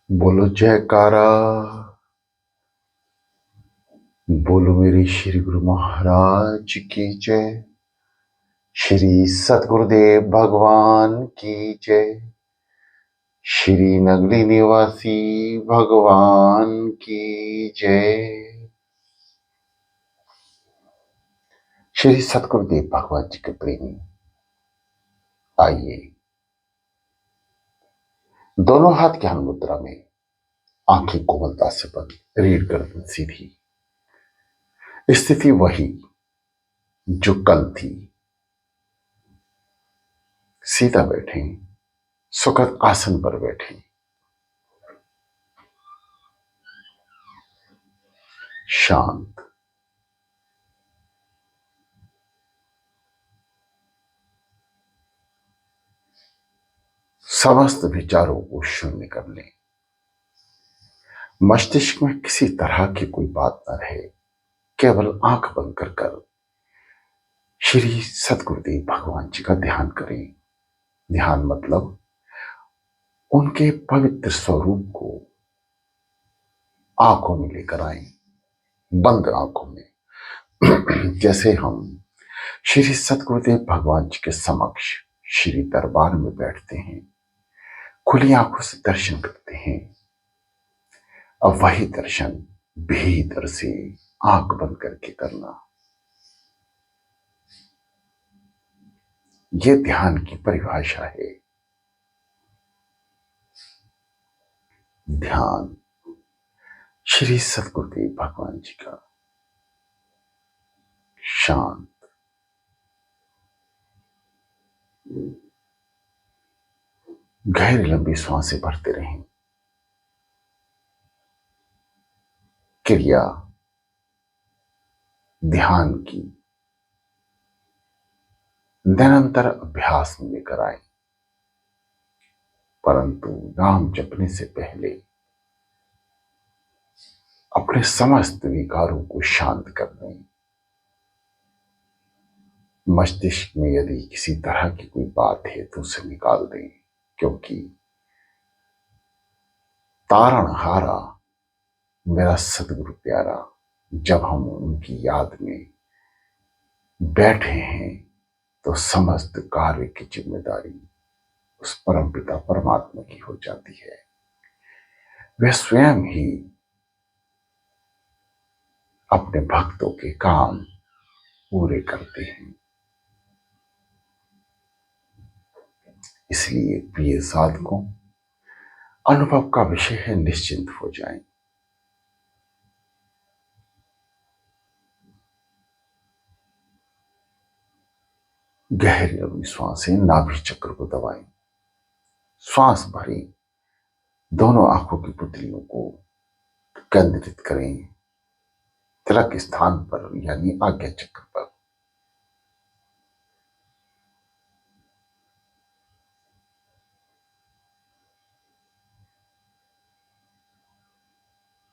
बोलो जयकारा। बोलो मेरे श्री गुरु महाराज की जय। श्री सतगुरुदेव भगवान की जय। श्री नगरी निवासी भगवान की जय। श्री सतगुरुदेव भगवान जी के प्रेमी, आइए दोनों हाथ ज्ञान मुद्रा में, आंखें कोमलता से बंद, रीढ़ गर्दन सीधी, स्थिति वही जो कल थी। सीधा बैठे, सुखद आसन पर बैठे, शांत, समस्त विचारों को शून्य कर लें। मस्तिष्क में किसी तरह की कोई बात न रहे। केवल आंख बंद कर श्री सतगुरुदेव भगवान जी का ध्यान करें। ध्यान मतलब उनके पवित्र स्वरूप को आंखों में लेकर आए, बंद आंखों में। जैसे हम श्री सतगुरुदेव भगवान जी के समक्ष श्री दरबार में बैठते हैं, खुली आंखों से दर्शन करते हैं। अब वही दर्शन भीतर से आंख बंद करके करना। यह ध्यान की परिभाषा है। ध्यान श्री सतगुरुदेव भगवान जी का। शांत, गहरी लंबी सांसें भरते रहें। क्रिया ध्यान की निरंतर अभ्यास में लेकर आए, परंतु नाम जपने से पहले अपने समस्त विकारों को शांत कर दें। मस्तिष्क में यदि किसी तरह की कोई बात है तो उसे निकाल दें, क्योंकि तारणहारा मेरा सतगुरु प्यारा, जब हम उनकी याद में बैठे हैं तो समस्त कार्य की जिम्मेदारी उस परमपिता परमात्मा की हो जाती है। वे स्वयं ही अपने भक्तों के काम पूरे करते हैं। इसलिए प्रिय साधकों, अनुभव का विषय है, निश्चिंत हो जाएं। गहरी लंबी सांसें नाभि चक्र को दबाएं। श्वास भरें। दोनों आंखों की पुतलियों को केंद्रित करें तिलक स्थान पर, यानी आज्ञा चक्र पर।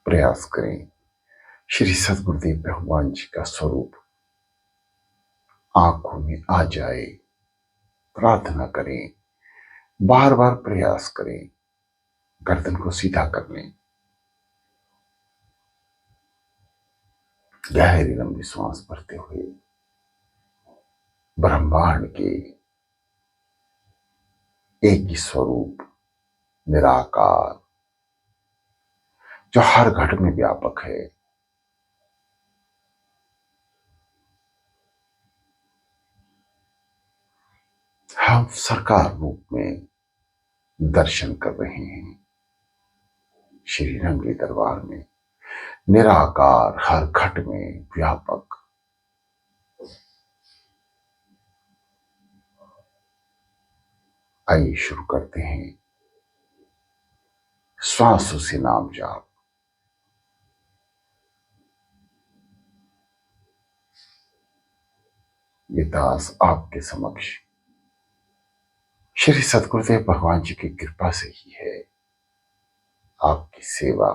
प्रयास करें श्री सतगुरुदेव भगवान जी का स्वरूप आंखों में आ जाए। प्रार्थना करें, बार बार प्रयास करें। गर्दन को सीधा कर लें। गहरी लंबी सांस भरते हुए ब्रह्मांड के एक ही स्वरूप निराकार, जो हर घट में व्यापक है, हम साकार रूप में दर्शन कर रहे हैं। श्री रंगली दरबार में निराकार, हर घट में व्यापक। आइए शुरू करते हैं श्वासों से नाम जाप। ये दास आपके समक्ष श्री सतगुरुदेव भगवान जी की कृपा से ही है। आपकी सेवा,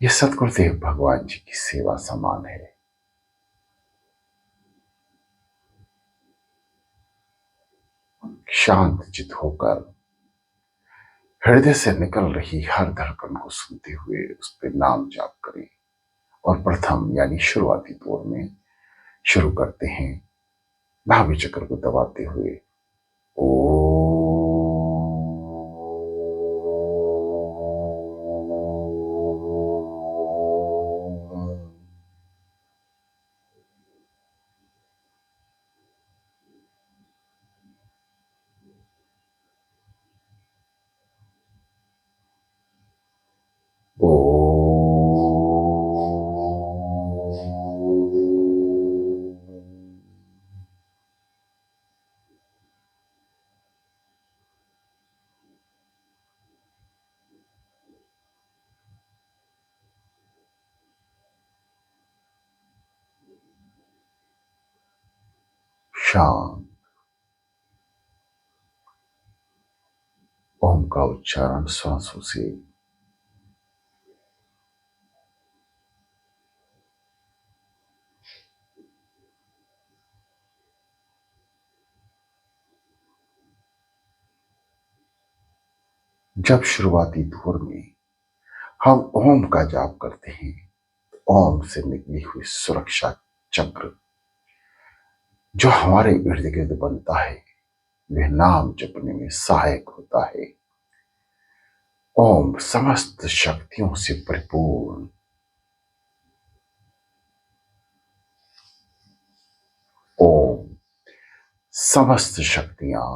ये सतगुरुदेव भगवान जी की सेवा समान है। शांत चित होकर हृदय से निकल रही हर धड़कन को सुनते हुए उस पर नाम जाप करें। और प्रथम यानी शुरुआती दौर में शुरू करते हैं नाभि चक्र को दबाते हुए ओ। ओ शांत ओम का उच्चारण श्वासों से जब शुरुआती दौर में हम ओम का जाप करते हैं, ओम से निकली हुई सुरक्षा चक्र जो हमारे इर्द गिर्द बनता है वह नाम जपने में सहायक होता है। ओम समस्त शक्तियों से परिपूर्ण, ओम समस्त शक्तियां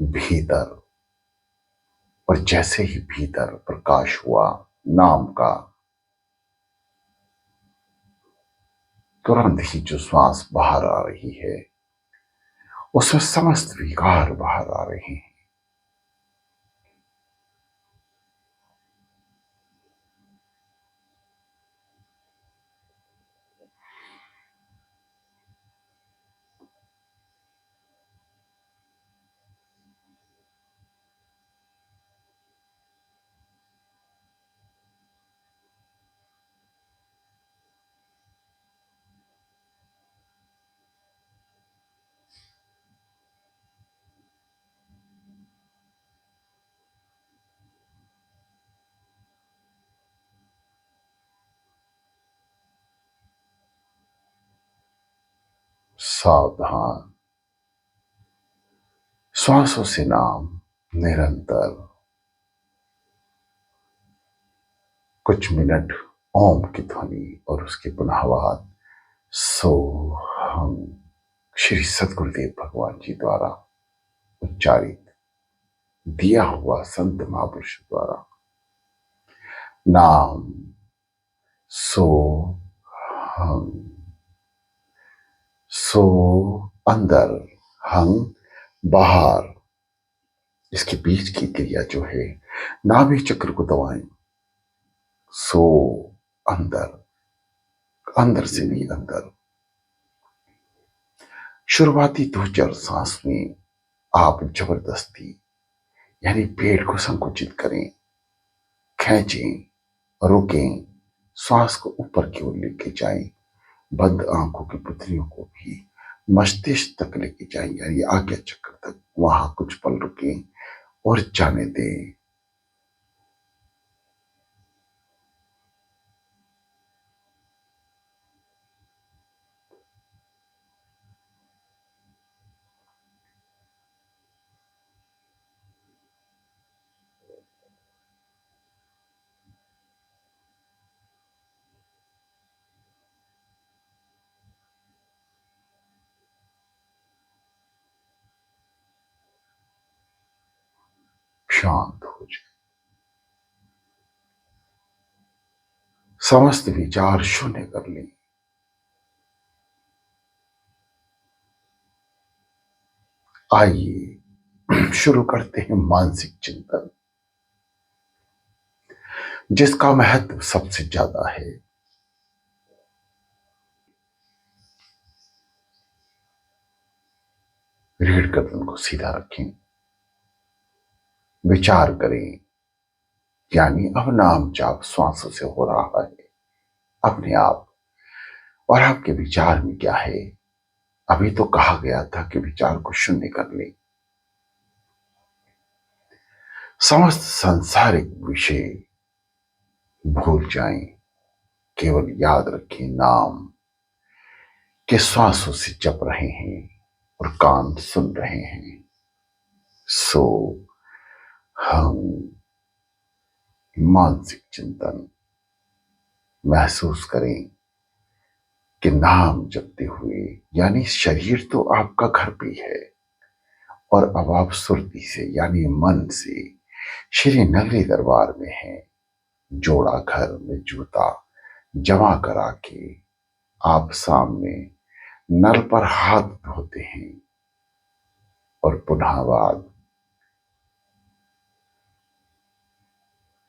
भीतर, और जैसे ही भीतर प्रकाश हुआ नाम का, तुरंत ही जो श्वास बाहर आ रही है उसमें समस्त विकार बाहर आ रहे हैं। सावधान, श्वासों से नाम निरंतर कुछ मिनट ओम की ध्वनि और उसके पुनःवाद सो हम श्री सदगुरुदेव भगवान जी द्वारा उच्चारित दिया हुआ संत महापुरुष द्वारा नाम सो हम, सो अंदर, हम बाहर, इसके बीच की क्रिया जो है नाभि चक्र को दबाएं। सो अंदर, अंदर से भी अंदर। शुरुआती 2-4 सांस में आप जबरदस्ती यानी पेट को संकुचित करें, खींचें, रुकें, श्वास को ऊपर की ओर लेके जाएं, बंद आंखों की पुतलियों को भी मस्तिष्क तक लेके जाएं यानी आज्ञा चक्र तक, वहां कुछ पल रुकें और जाने दें। शांत हो जाए, समस्त विचार शून्य कर लें। आइए शुरू करते हैं मानसिक चिंतन, जिसका महत्व सबसे ज्यादा है। रीढ़ गर्दन को सीधा रखें, विचार करें, यानी अब नाम जाप श्वासों से हो रहा है अपने आप, और आपके विचार में क्या है। अभी तो कहा गया था कि विचार को शून्य कर ले। समस्त सांसारिक विषय भूल जाएं, केवल याद रखें नाम के श्वासों से जप रहे हैं और कान सुन रहे हैं। सो हम मानसिक चिंतन महसूस करें कि नाम जपते हुए, यानी शरीर तो आपका घर पे है और अब आप सुरती से यानी मन से श्री नगरी दरबार में हैं। जोड़ा घर में जूता जमा करा के आप सामने नल पर हाथ धोते हैं और पुनः बाद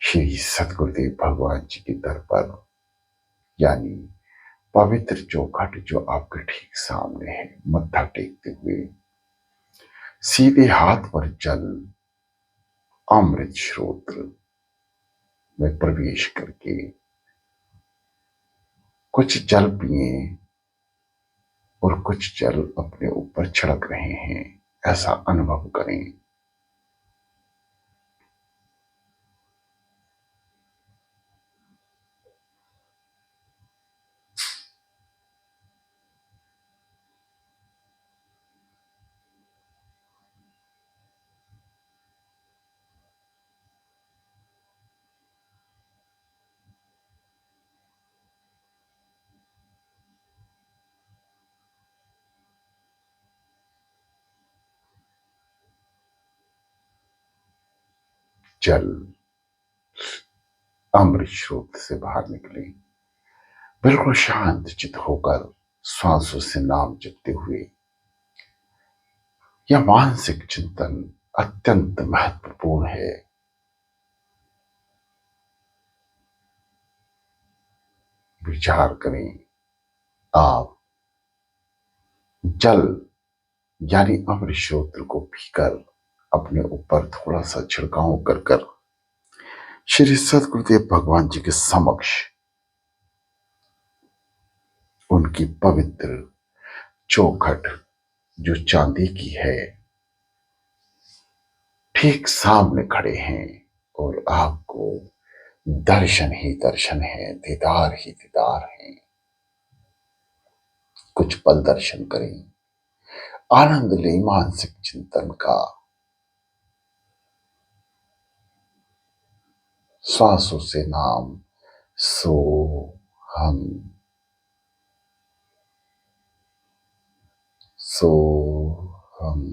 श्री सतगुरुदेव भगवान जी के दर पर, यानी पवित्र चौखट जो आपके ठीक सामने है, मत्था टेकते हुए सीधे हाथ पर जल अमृत श्रोत्र में प्रवेश करके कुछ जल पिए और कुछ जल अपने ऊपर छिड़क रहे हैं, ऐसा अनुभव करें। जल अमृत स्रोत से बाहर निकले, बिल्कुल शांत चित होकर श्वासों से नाम जपते हुए। यह मानसिक चिंतन अत्यंत महत्वपूर्ण है। विचार करें, आप जल यानी अमृत स्रोत को पीकर अपने ऊपर थोड़ा सा छिड़काव कर कर श्री सतगुरुदेव भगवान जी के समक्ष उनकी पवित्र चौखट जो चांदी की है ठीक सामने खड़े हैं और आपको दर्शन ही दर्शन है, दीदार ही दीदार है। कुछ पल दर्शन करें, आनंद ले मानसिक चिंतन का। श्वासों से नाम सो हम सो हम।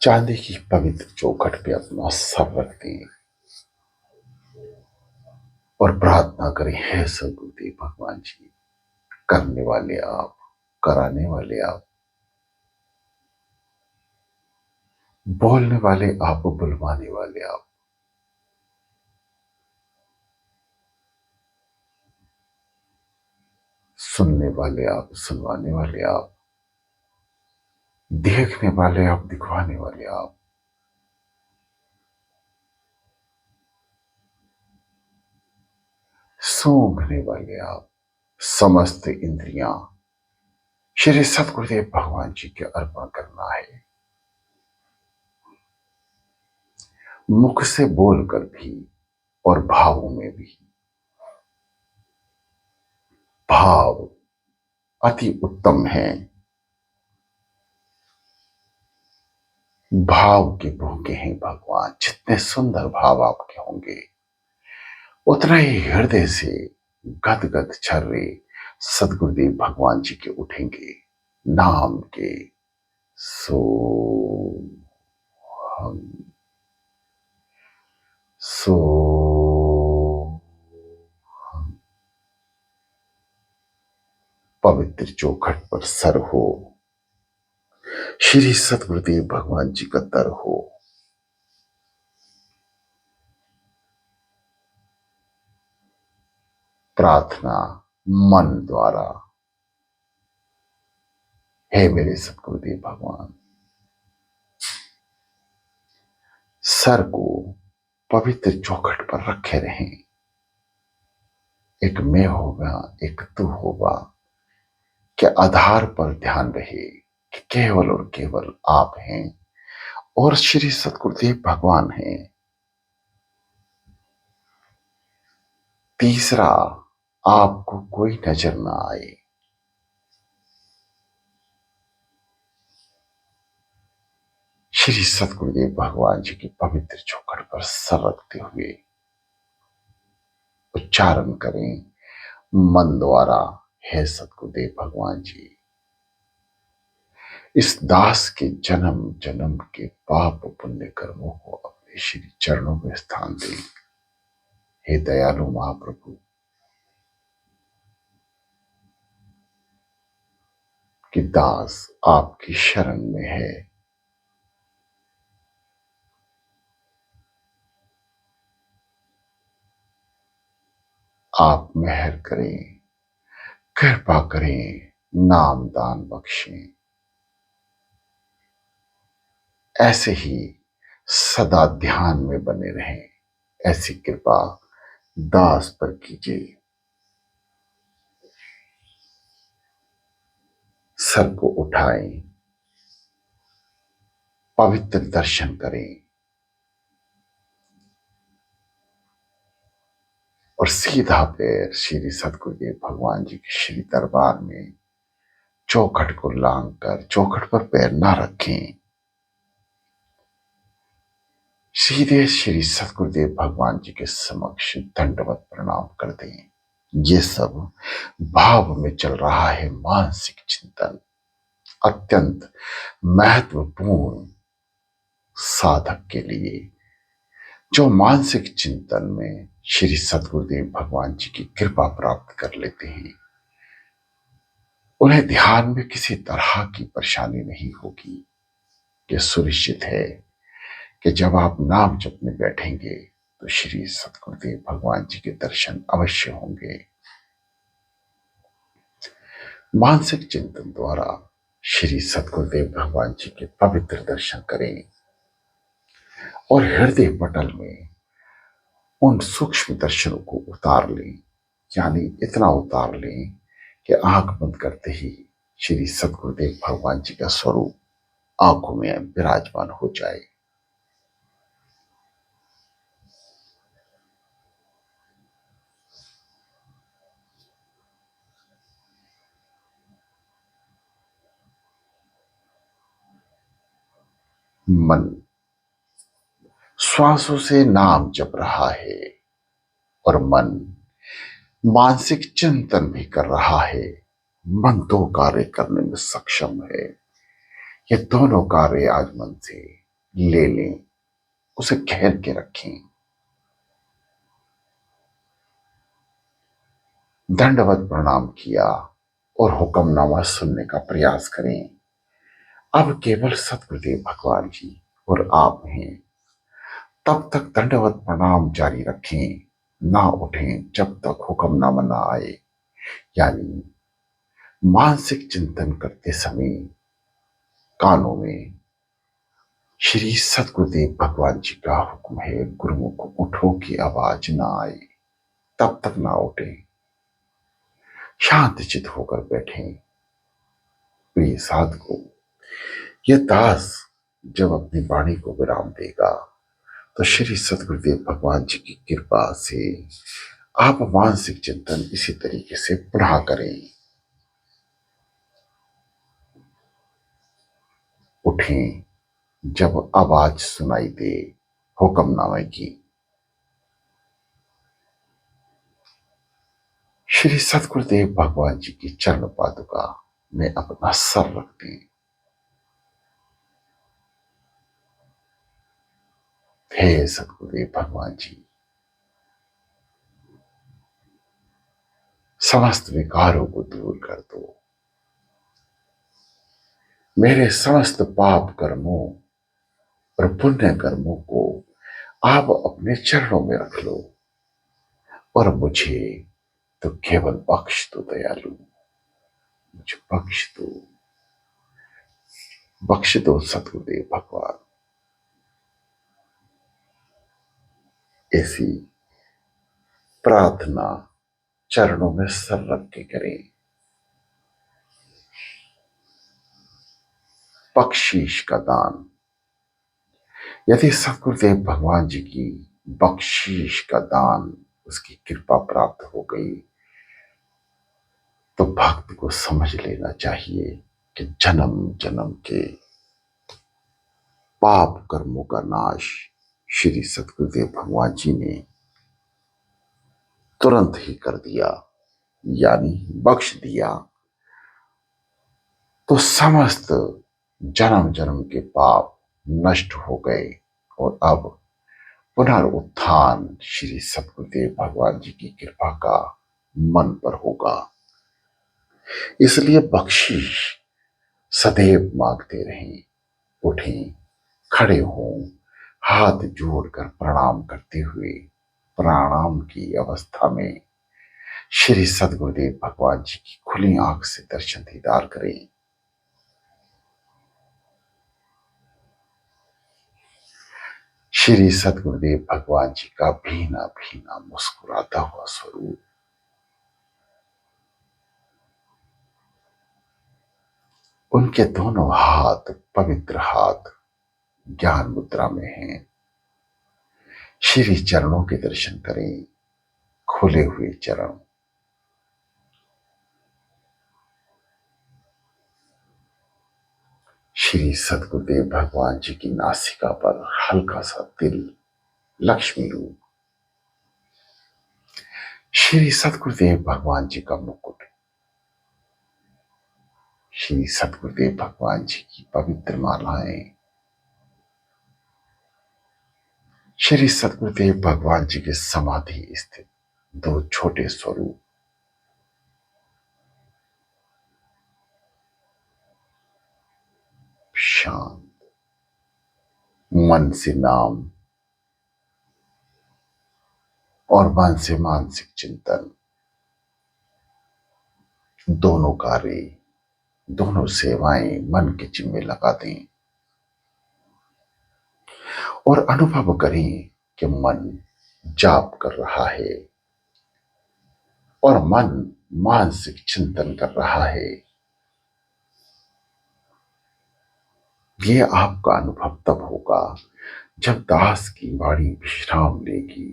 चांदी की पवित्र चौखट पे अपना सर रख दें और प्रार्थना करें, हे सदगुरुदेव भगवान जी, करने वाले आप, कराने वाले आप, बोलने वाले आप, बुलवाने वाले आप। सुनने वाले आप, सुनवाने वाले आप, देखने वाले आप, दिखवाने वाले आप। सूंघने वाले आप। समस्त इंद्रियां श्री सतगुरुदेव भगवान जी के अर्पण करना है। मुख से बोलकर भी और भावों में भी। भाव अति उत्तम है। भाव के भूखे हैं भगवान। जितने सुंदर भाव आपके होंगे उतना ही हृदय से गदगद छर्रे सदगुरुदेव भगवान जी के उठेंगे नाम के। सो हम सो हम। पवित्र चौखट पर सर हो, श्री सतगुरुदेव भगवान जी का दर हो। प्रार्थना मन द्वारा, हे मेरे सतगुरुदेव भगवान, सर को पवित्र चौखट पर रखे रहें। एक मैं होगा, एक तू होगा के आधार पर ध्यान रहे। कि केवल और केवल आप हैं और श्री सतगुरुदेव भगवान हैं। तीसरा, आपको कोई नजर ना आए। श्री सतगुरुदेव भगवान जी की पवित्र चौखट पर सर रखते हुए उच्चारण करें मन द्वारा, हे सतगुरुदेव भगवान जी, इस दास के जन्म जन्म के पाप पुण्य कर्मों को अपने श्री चरणों में स्थान दें। हे दयालु महाप्रभु, कि दास आपकी शरण में है। आप मेहर करें, कृपा करें, नाम दान बख्शें। ऐसे ही सदा ध्यान में बने रहें। ऐसी कृपा दास पर कीजिए। सर को उठाएं, पवित्र दर्शन करें और सीधा पैर श्री सतगुरुदेव भगवान जी के श्री दरबार में चौखट को लांग कर चौखट पर पैर ना रखें। सीधे श्री सतगुरुदेव भगवान जी के समक्ष दंडवत प्रणाम कर दें। ये सब भाव में चल रहा है मानसिक चिंतन, अत्यंत महत्वपूर्ण साधक के लिए, जो मानसिक चिंतन में श्री सतगुरुदेव भगवान जी की कृपा प्राप्त कर लेते हैं। उन्हें ध्यान में किसी तरह की परेशानी नहीं होगी। ये सुनिश्चित है कि जब आप नाम जपने बैठेंगे तो श्री सतगुरुदेव भगवान जी के दर्शन अवश्य होंगे। मानसिक चिंतन द्वारा श्री सतगुरुदेव भगवान जी के पवित्र दर्शन करें और हृदय पटल में उन सूक्ष्म दर्शनों को उतार लें, यानी इतना उतार लें कि आंख बंद करते ही श्री सतगुरुदेव भगवान जी का स्वरूप आंखों में विराजमान हो जाए। मन श्वासों से नाम जप रहा है और मन मानसिक चिंतन भी कर रहा है। मन दो कार्य करने में सक्षम है। ये दोनों कार्य आज मन से ले लें, उसे घेर के रखें। दंडवत प्रणाम किया और हुक्मनामा सुनने का प्रयास करें। अब केवल सतगुरुदेव भगवान जी और आप हैं। तब तक दंडवत प्रणाम जारी रखें, ना उठें जब तक हुक्मनामा ना आए। यानी मानसिक चिंतन करते समय कानों में श्री सतगुरुदेव भगवान जी का हुक्म है, गुरुमुख उठो की आवाज ना आए, तब तक ना उठे। शांत चित होकर बैठे। प्रिय साधको, यह दास जब अपनी वाणी को विराम देगा तो श्री सतगुरुदेव भगवान जी की कृपा से आप मानसिक चिंतन इसी तरीके से पुनः करें। उठें जब आवाज सुनाई दे हुक्मनामे की। श्री सतगुरुदेव भगवान जी की चरण पादुका में अपना सर रख दें। हे सतगुरुदेव भगवान जी, समस्त विकारों को दूर कर दो। मेरे समस्त पाप कर्मों और पुण्य कर्मों को आप अपने चरणों में रख लो और मुझे तो केवल बख्श दो दयालु, मुझे बख्श दो सतगुरुदेव भगवान। ऐसी प्रार्थना चरणों में सर रख के करें। बख्शीश का दान। यदि सदगुरुदेव भगवान जी की बख्शीश का दान, उसकी कृपा प्राप्त हो गई, तो भक्त को समझ लेना चाहिए कि जन्म जन्म के पाप कर्मों का नाश श्री सदगुरुदेव भगवान जी ने तुरंत ही कर दिया, यानी बख्श दिया। तो समस्त जन्म जन्म के पाप नष्ट हो गए और अब पुनरुत्थान श्री सदगुरुदेव भगवान जी की कृपा का मन पर होगा। इसलिए बख्शीश सदैव मांगते रहें। उठें, खड़े हों, हाथ जोड़कर प्रणाम करते हुए प्रणाम की अवस्था में श्री सदगुरुदेव भगवान जी की खुली आंख से दर्शन दीदार करें। श्री सदगुरुदेव भगवान जी का भीना भीना मुस्कुराता हुआ स्वरूप, उनके दोनों हाथ पवित्र हाथ ज्ञान मुद्रा में हैं। श्री चरणों के दर्शन करें, खुले हुए चरण। श्री सदगुरुदेव भगवान जी की नासिका पर हल्का सा तिल, लक्ष्मी रूप। श्री सदगुरुदेव भगवान जी का मुकुट, श्री सदगुरुदेव भगवान जी की पवित्र मालाएं, श्री सदगुरुदेव भगवान जी के समाधि स्थित दो छोटे स्वरूप, शांत, मन से नाम और मन से मानसिक चिंतन, दोनों कार्य, दोनों सेवाएं मन के जिम्मे लगा दें और अनुभव करें कि मन जाप कर रहा है और मन मानसिक चिंतन कर रहा है। यह आपका अनुभव तब होगा जब दास की वाणी विश्राम लेगी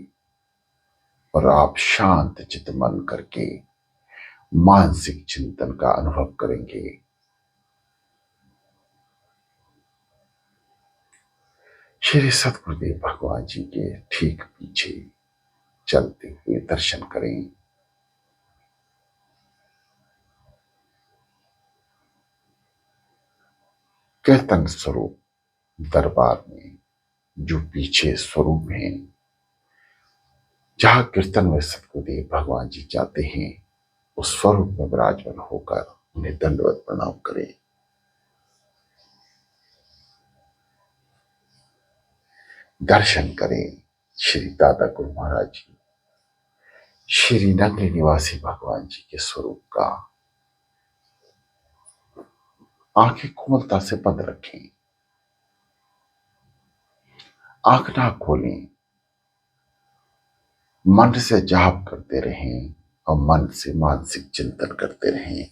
और आप शांत चित्त मन करके मानसिक चिंतन का अनुभव करेंगे। श्री सदगुरुदेव भगवान जी के ठीक पीछे चलते हुए दर्शन करें। कीर्तन स्वरूप दरबार में जो पीछे स्वरूप हैं, जहां कीर्तन में सदगुरुदेव भगवान जी जाते हैं, उस स्वरूप में विराजमान होकर उन्हें दंडवत प्रणाम करें। दर्शन करें श्री दादा गुरु महाराज जी, श्री नगरी निवासी भगवान जी के स्वरूप का। आंखें कोमलता से बंद रखें, आंख ना खोलें, मन से जाप करते रहें और मन से मानसिक चिंतन करते रहें।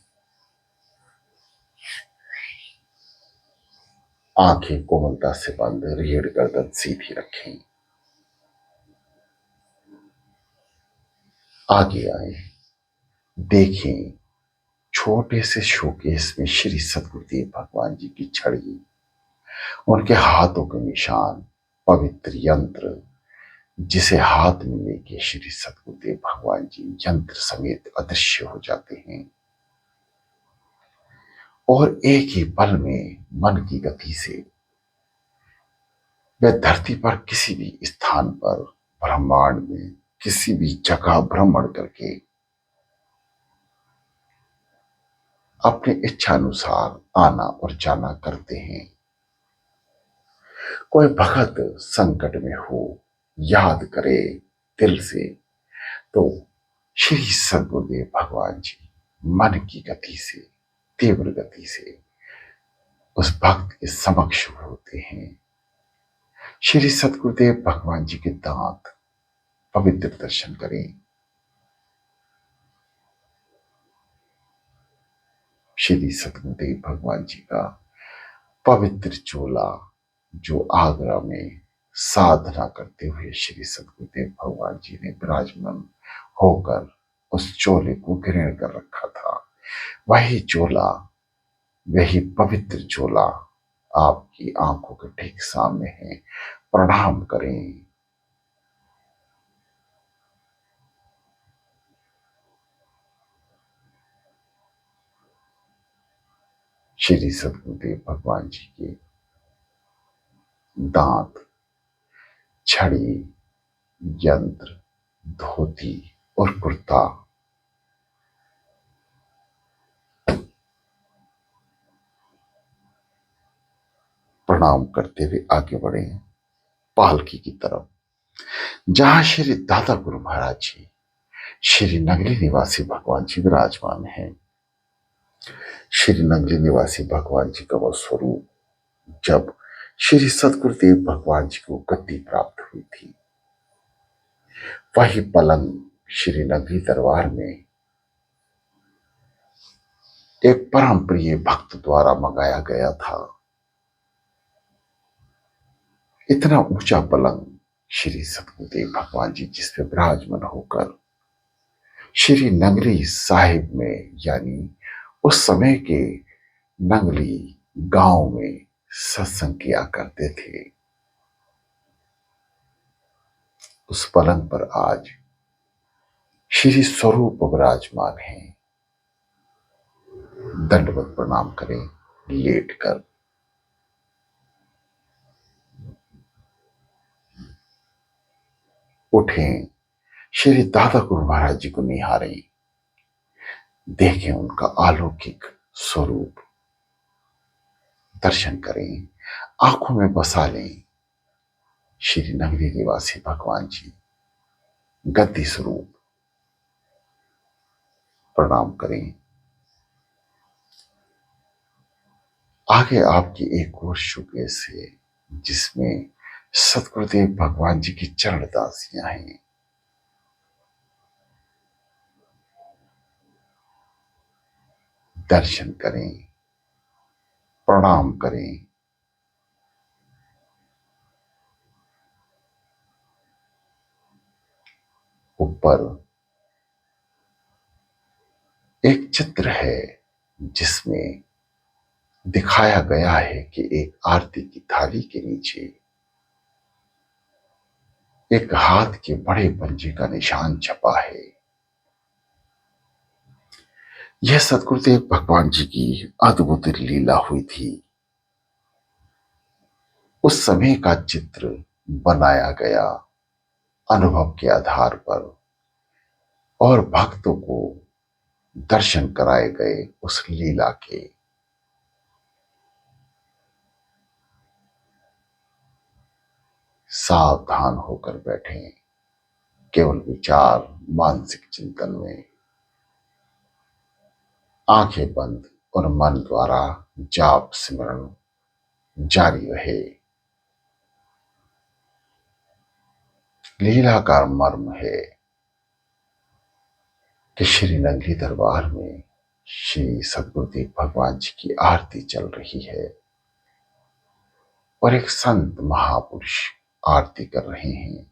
आंखें कोमलता से बंद, रीढ़ गर्दन सीधी रखें। आगे आए, देखें छोटे से शोकेस में श्री सदगुरुदेव भगवान जी की छड़ी, उनके हाथों के निशान, पवित्र यंत्र, जिसे हाथ में लेके श्री सदगुरुदेव भगवान जी यंत्र समेत अदृश्य हो जाते हैं और एक ही पल में मन की गति से वे धरती पर किसी भी स्थान पर, ब्रह्मांड में किसी भी जगह भ्रमण करके अपने इच्छा अनुसार आना और जाना करते हैं। कोई भगत संकट में हो, याद करे दिल से, तो श्री सदगुरुदेव भगवान जी मन की गति से, तीव्र गति से उस भक्त के समक्ष होते हैं। श्री सदगुरुदेव भगवान जी के दांत, पवित्र दर्शन करें। श्री सदगुरुदेव भगवान जी का पवित्र चोला जो आगरा में साधना करते हुए श्री सदगुरुदेव भगवान जी ने विराजमान होकर उस चोले को ग्रहण कर रखा था, वही चोला, वही पवित्र चोला आपकी आंखों के ठीक सामने है। प्रणाम करें। श्री सदगुरुदेव भगवान जी के दांत, छड़ी, यंत्र, धोती और कुर्ता प्रणाम करते हुए आगे बढ़े पालकी की तरफ, जहां श्री दादा गुरु महाराज जी, श्री नगली निवासी भगवान जी विराजमान हैं। श्री नगली निवासी भगवान जी का वह स्वरूप जब श्री सदगुरुदेव भगवान जी को गद्दी प्राप्त हुई थी, वही पलंग श्री नगरी दरबार में एक परम प्रिय भक्त द्वारा मंगाया गया था। इतना ऊंचा पलंग श्री सदगुरुदेव भगवान जी जिसपे विराजमान होकर श्री नगरी साहिब में, यानी उस समय के नंगली गांव में सत्संग किया करते थे, उस पलंग पर आज श्री स्वरूप विराजमान हैं। दंडवत प्रणाम करें लेटकर। उठें, श्री दादा गुरु महाराज जी को निहारें, देखें उनका अलौकिक स्वरूप, दर्शन करें, आंखों में बसा लें श्री नगरी निवासी भगवान जी गद्दी स्वरूप। प्रणाम करें। आगे आपकी एक और शोकेस है जिसमें सतगुरुदेव भगवान जी की चरण दासियां हैं। दर्शन करें, प्रणाम करें। ऊपर एक चित्र है जिसमें दिखाया गया है कि एक आरती की थाली के नीचे एक हाथ के बड़े पंजे का निशान छपा है। यह सतगुरुदेव भगवान जी की अद्भुत लीला हुई थी। उस समय का चित्र बनाया गया अनुभव के आधार पर और भक्तों को दर्शन कराए गए उस लीला के। सावधान होकर बैठें, केवल विचार मानसिक चिंतन में, आंखें बंद और मन द्वारा जाप सिमरन जारी रहे। लीला का मर्म है कि श्री नगरी दरबार में श्री सदगुरुदेव भगवान जी की आरती चल रही है और एक संत महापुरुष आरती कर रहे हैं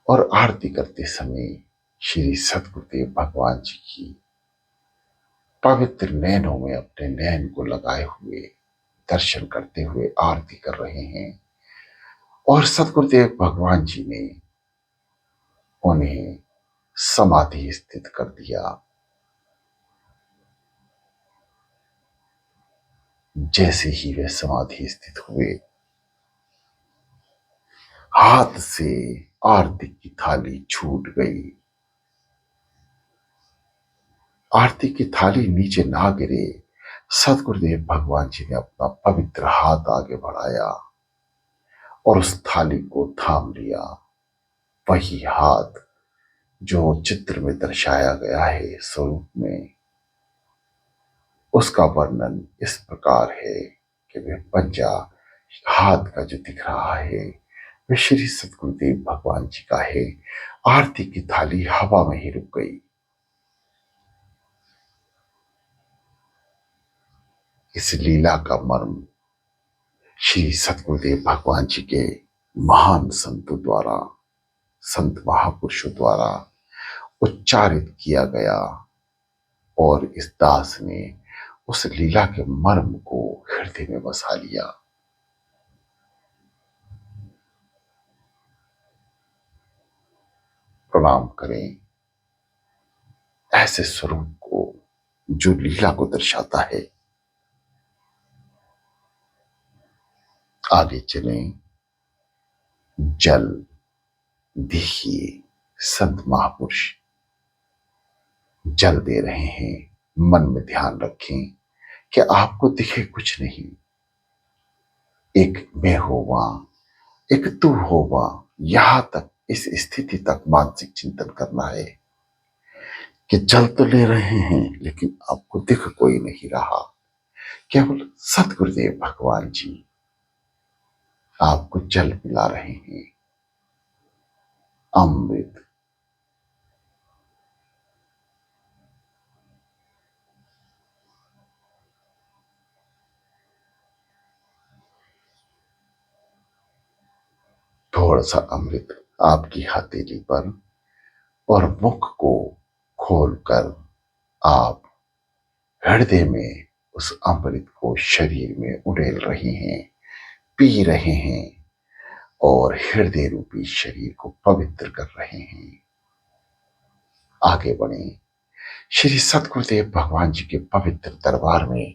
और आरती करते समय श्री सदगुरुदेव भगवान जी की पवित्र नैनों में अपने नैन को लगाए हुए दर्शन करते हुए आरती कर रहे हैं और सदगुरुदेव भगवान जी ने उन्हें समाधि स्थित कर दिया। जैसे ही वे समाधि स्थित हुए, हाथ से आरती की थाली छूट गई। आरती की थाली नीचे ना गिरे, सदगुरुदेव भगवान जी ने अपना पवित्र हाथ आगे बढ़ाया और उस थाली को थाम लिया। वही हाथ जो चित्र में दर्शाया गया है स्वरूप में, उसका वर्णन इस प्रकार है कि वह पंजा हाथ का जो दिख रहा है वह श्री सदगुरुदेव भगवान जी का है। आरती की थाली हवा में ही रुक गई। इस लीला का मर्म श्री सतगुरुदेव भगवान जी के महान संतों द्वारा, संत महापुरुषों द्वारा उच्चारित किया गया और इस दास ने उस लीला के मर्म को हृदय में बसा लिया। प्रणाम करें ऐसे स्वरूप को जो लीला को दर्शाता है। आगे चलें। जल देखिए, संत महापुरुष जल दे रहे हैं। मन में ध्यान रखें कि आपको दिखे कुछ नहीं, एक मैं होवा, एक तू होवा। यहां तक, इस स्थिति तक मानसिक चिंतन करना है कि जल तो ले रहे हैं लेकिन आपको दिख कोई नहीं रहा। केवल सतगुरुदेव भगवान जी आपको जल पिला रहे हैं, अमृत। थोड़ा सा अमृत आपकी हथेली पर और मुख को खोलकर आप हृदय में उस अमृत को शरीर में उड़ेल रहे हैं, पी रहे हैं और हृदय रूपी शरीर को पवित्र कर रहे हैं। आगे बढ़े श्री सतगुरुदेव भगवान जी के पवित्र दरबार में,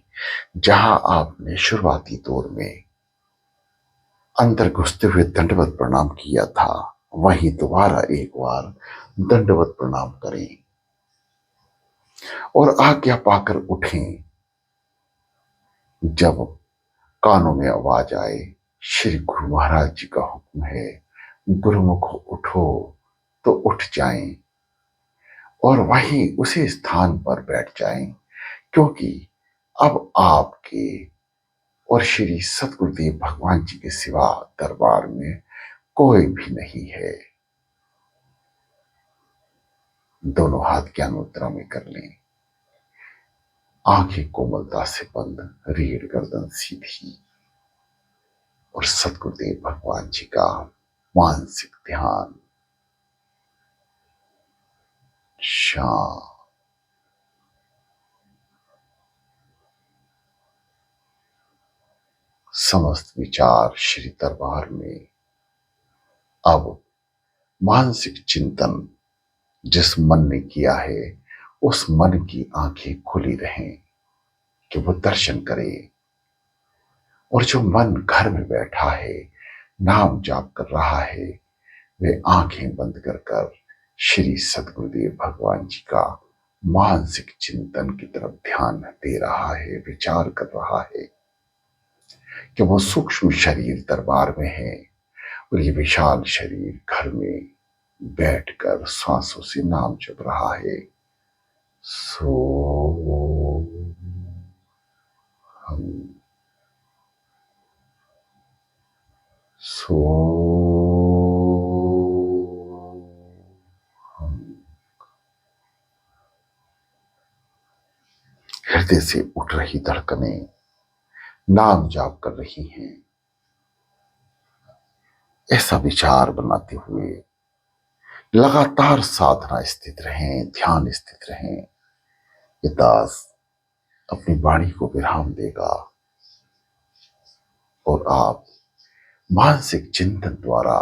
जहां आपने शुरुआती दौर में अंदर घुसते हुए दंडवत प्रणाम किया था, वहीं दोबारा एक बार दंडवत प्रणाम करें और आज्ञा पाकर उठें। जब कानों में आवाज आए, श्री गुरु महाराज जी का हुक्म है, गुरुमुख उठो, तो उठ जाएं और वहीं उसी स्थान पर बैठ जाएं, क्योंकि अब आपके और श्री सतगुरुदेव भगवान जी के सिवा दरबार में कोई भी नहीं है। दोनों हाथ ज्ञान मुद्रा में कर लें, आंखें कोमलता से बंद, रीढ़ गर्दन सीधी और सतगुरुदेव भगवान जी का मानसिक ध्यान। शांत। समस्त विचार श्री दरबार में। अब मानसिक चिंतन जिस मन ने किया है, उस मन की आंखें खुली रहें कि वो दर्शन करे। और जो मन घर में बैठा है, नाम जाप कर रहा है, वे आंखें बंद कर कर श्री सतगुरुदेव भगवान जी का मानसिक चिंतन की तरफ ध्यान दे रहा है, विचार कर रहा है कि वो सूक्ष्म शरीर दरबार में है और ये विशाल शरीर घर में बैठकर सांसों से नाम जप रहा है। सो हम, सो हम। हृदय से उठ रही धड़कनें नाम जाप कर रही हैं। ऐसा विचार बनाते हुए लगातार साधना स्थित रहें, ध्यान स्थित रहें। ये दास अपनी वाणी को विराम देगा और आप मानसिक चिंतन द्वारा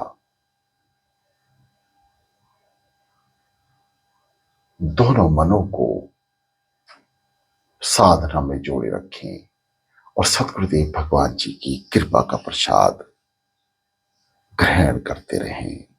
दोनों मनों को साधना में जोड़े रखें और सतगुरुदेव भगवान जी की कृपा का प्रसाद ग्रहण करते रहें।